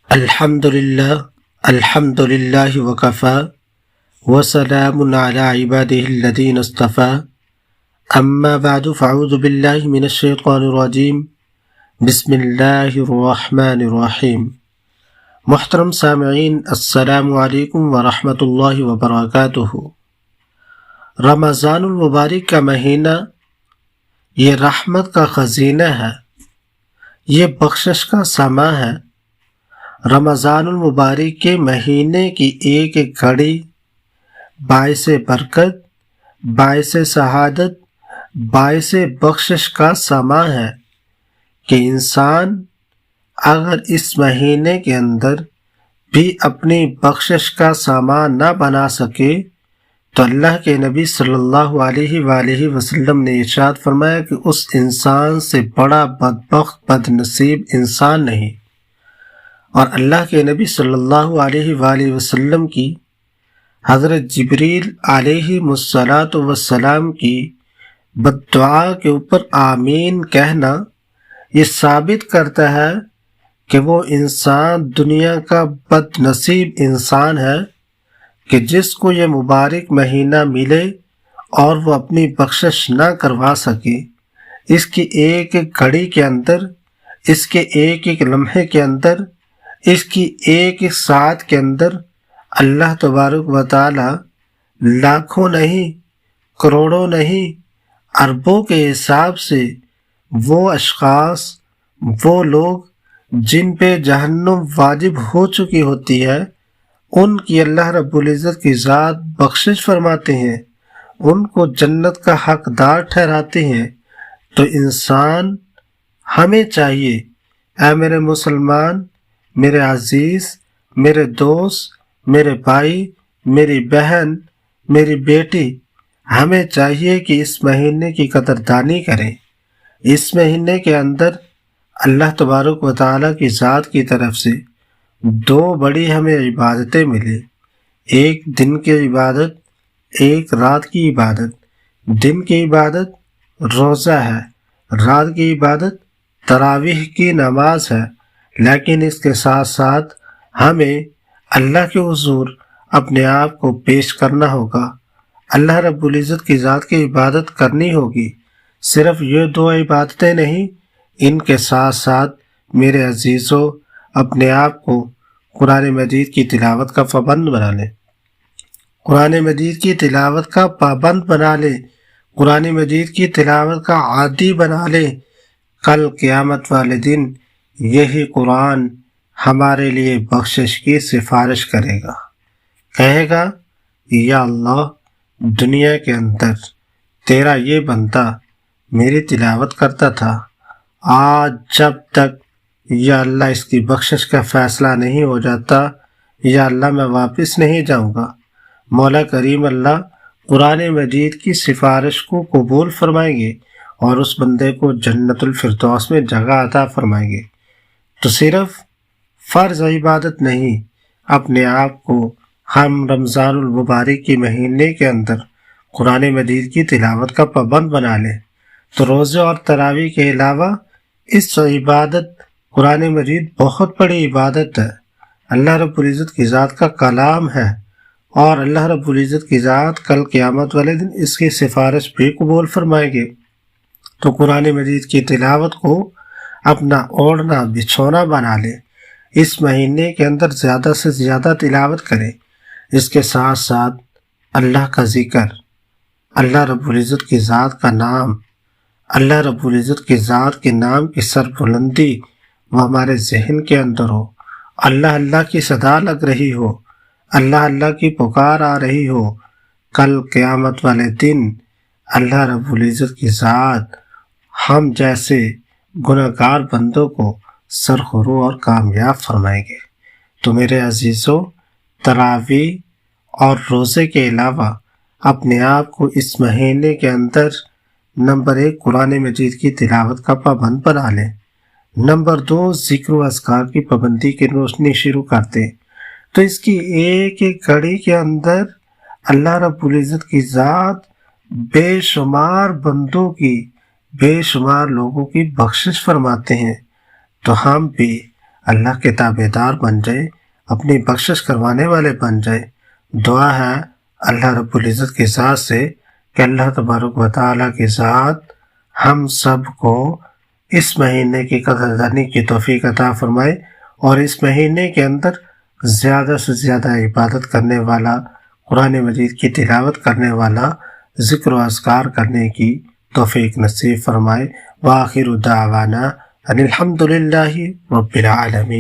الحمد للہ وکفا وسلام علی عبادہ الذین اصطفى اما بعد فاعوذ باللہ من الشیطان الرجیم بسم اللہ الرحمن الرحیم۔ محترم سامعین، السلام علیکم ورحمۃ اللہ وبرکاتہ۔ رمضان المبارک کا مہینہ یہ رحمت کا خزینہ ہے، یہ بخشش کا سماں ہے۔ رمضان المبارک کے مہینے کی ایک ایک گھڑی باعث برکت، باعث سعادت، باعث بخشش کا سماں ہے کہ انسان اگر اس مہینے کے اندر بھی اپنی بخشش کا سامان نہ بنا سکے تو اللہ کے نبی صلی اللہ علیہ وآلہ وسلم نے ارشاد فرمایا کہ اس انسان سے بڑا بدبخت بد نصیب انسان نہیں۔ اور اللہ کے نبی صلی اللہ علیہ وآلہ وسلم کی حضرت جبریل علیہ السلام کی بددعا کے اوپر آمین کہنا یہ ثابت کرتا ہے کہ وہ انسان دنیا کا بد نصیب انسان ہے کہ جس کو یہ مبارک مہینہ ملے اور وہ اپنی بخشش نہ کروا سکے۔ اس کی ایک ایک گھڑی کے اندر، اس کے ایک ایک لمحے کے اندر، اس کی ایک ایک ساعت کے اندر اللہ تبارک و تعالی لاکھوں نہیں، کروڑوں نہیں، اربوں کے حساب سے وہ اشخاص، وہ لوگ جن پہ جہنم واجب ہو چکی ہوتی ہے، ان کی اللہ رب العزت کی ذات بخشش فرماتے ہیں، ان کو جنت کا حقدار ٹھہراتے ہیں۔ تو انسان ہمیں چاہیے، اے میرے مسلمان، میرے عزیز، میرے دوست، میرے بھائی، میری بہن، میری بیٹی، ہمیں چاہیے کہ اس مہینے کی قدردانی کریں۔ اس مہینے کے اندر اللہ تبارک و تعالیٰ کی ذات کی طرف سے دو بڑی ہمیں عبادتیں ملی، ایک دن کی عبادت، ایک رات کی عبادت۔ دن کی عبادت روزہ ہے، رات کی عبادت تراویح کی نماز ہے، لیکن اس کے ساتھ ساتھ ہمیں اللہ کے حضور اپنے آپ کو پیش کرنا ہوگا، اللہ رب العزت کی ذات کی عبادت کرنی ہوگی۔ صرف یہ دو عبادتیں نہیں، ان کے ساتھ ساتھ میرے عزیزوں اپنے آپ کو قرآن مجید کی تلاوت کا پابند بنا لیں، قرآن مجید کی تلاوت کا پابند بنا لیں، قرآن مجید کی تلاوت کا عادی بنا لیں۔ کل قیامت والے دن یہی قرآن ہمارے لیے بخشش کی سفارش کرے گا، کہے گا یا اللہ، دنیا کے اندر تیرا یہ بندہ میری تلاوت کرتا تھا، آج جب تک یا اللہ اس کی بخشش کا فیصلہ نہیں ہو جاتا، یا اللہ میں واپس نہیں جاؤں گا۔ مولا کریم اللہ قرآن مجید کی سفارش کو قبول فرمائیں گے اور اس بندے کو جنت الفردوس میں جگہ عطا فرمائیں گے۔ تو صرف فرض عبادت نہیں، اپنے آپ کو ہم رمضان المبارک کے مہینے کے اندر قرآن مجید کی تلاوت کا پابند بنا لیں۔ تو روزے اور تراویح کے علاوہ اس عبادت قرآن مجید بہت بڑی عبادت ہے، اللہ رب العزت کی ذات کا کلام ہے، اور اللہ رب العزت کی ذات کل قیامت والے دن اس کی سفارش بھی قبول فرمائیں گے۔ تو قرآن مجید کی تلاوت کو اپنا اوڑھنا بچھونا بنا لیں، اس مہینے کے اندر زیادہ سے زیادہ تلاوت کریں۔ اس کے ساتھ ساتھ اللہ کا ذکر، اللہ رب العزت کی ذات کا نام، اللہ رب العزت کی ذات کے نام کی سربلندی وہ ہمارے ذہن کے اندر ہو، اللہ اللہ کی صدا لگ رہی ہو، اللہ اللہ کی پکار آ رہی ہو۔ کل قیامت والے دن اللہ رب العزت کی ذات ہم جیسے گنہگار بندوں کو سرخرو اور کامیاب فرمائیں گے۔ تو میرے عزیزوں، تراویح اور روزے کے علاوہ اپنے آپ کو اس مہینے کے اندر نمبر 1 قرآن مجید کی تلاوت کا پابند بنا لیں، نمبر 2 ذکر و اذکار کی پابندی کی روشنی شروع کرتے۔ تو اس کی ایک ایک گھڑی کے اندر اللہ رب العزت کی ذات بے شمار بندوں کی، بے شمار لوگوں کی بخشش فرماتے ہیں۔ تو ہم بھی اللہ کے تابعدار بن جائیں، اپنی بخشش کروانے والے بن جائیں۔ دعا ہے اللہ رب العزت کی ذات سے کہ اللہ تبارک و تعالیٰ کی ذات ہم سب کو اس مہینے کی قدردانی کی توفیق عطا فرمائے، اور اس مہینے کے اندر زیادہ سے زیادہ عبادت کرنے والا، قرآن مجید کی تلاوت کرنے والا، ذکر و اذکار کرنے کی توفیق نصیب فرمائے۔ وآخر دعوانا ان الحمد للہ رب العالمین۔